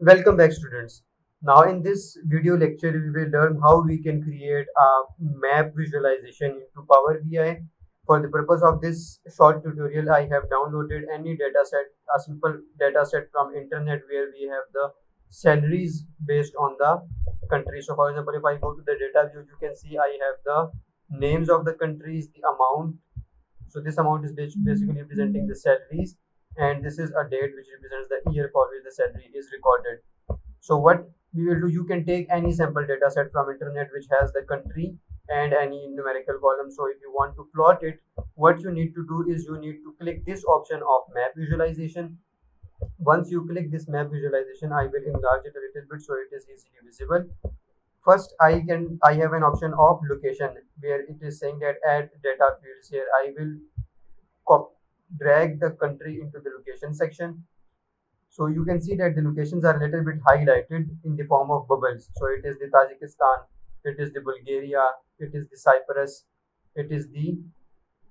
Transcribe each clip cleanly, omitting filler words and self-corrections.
Welcome back, students. Now in this video lecture we will learn how we can create a map visualization into Power BI. For the purpose of this short tutorial, I have downloaded any data set, a simple data set from internet where we have the salaries based on the country. So for example, if I go to the data view, you can see I have the names of the countries, the amount. So this amount is basically representing the salaries, and this is a date which represents the year for which the salary is recorded. So what we will do, you can take any sample data set from internet which has the country and any numerical column. So if you want to plot it, what you need to do is you need to click this option of map visualization. Once you click this map visualization, I will enlarge it a little bit so it is easily visible. First, I have an option of location where it is saying that add data fields. Here I will drag the country into the location section. So you can see that the locations are a little bit highlighted in the form of bubbles. So it is the Tajikistan, it is the Bulgaria, it is the Cyprus, it is the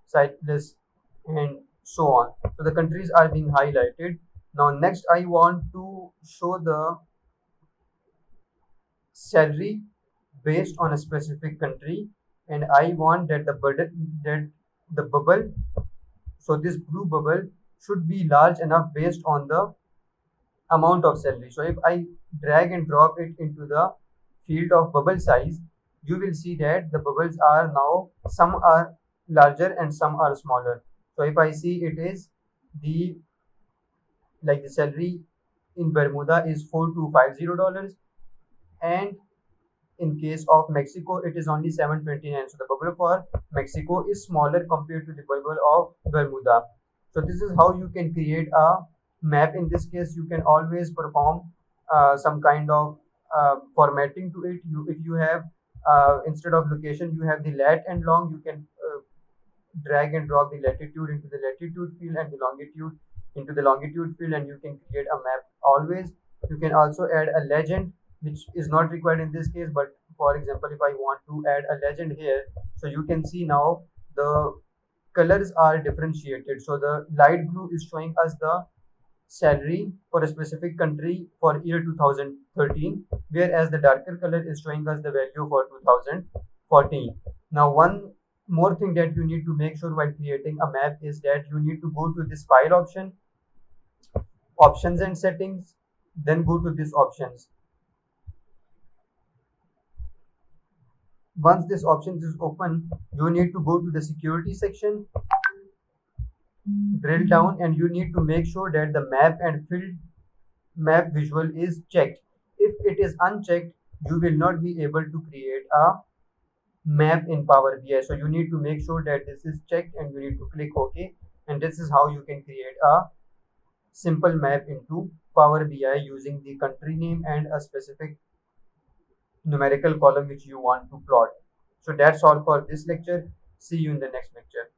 Cyprus, and so on. So the countries are being highlighted. Now next I want to show the salary based on a specific country, and I want that the bubble, so this blue bubble should be large enough based on the amount of salary. So if I drag and drop it into the field of bubble size, you will see that the bubbles are now, some are larger and some are smaller. So if I see it is the, like, the salary in Bermuda is $4250, and in case of Mexico it is only 729. So the bubble for Mexico is smaller compared to the bubble of Bermuda. So this is how you can create a map. In this case, you can always perform some kind of formatting to it. If you have, instead of location, you have the lat and long, you can drag and drop the latitude into the latitude field and the longitude into the longitude field, and you can create a map always. You can also add a legend, which is not required in this case, but for example, if I want to add a legend here, so you can see now the colors are differentiated. So the light blue is showing us the salary for a specific country for year 2013, whereas the darker color is showing us the value for 2014. Now one more thing that you need to make sure while creating a map is that you need to go to this file option, options and settings, then go to this options. Once this option is open, you need to go to the security section, drill down, and you need to make sure that the map and field map visual is checked. If it is unchecked, you will not be able to create a map in Power BI. So you need to make sure that this is checked and you need to click OK. And this is how you can create a simple map into Power BI using the country name and a specific numerical column which you want to plot. So that's all for this lecture. See you in the next lecture.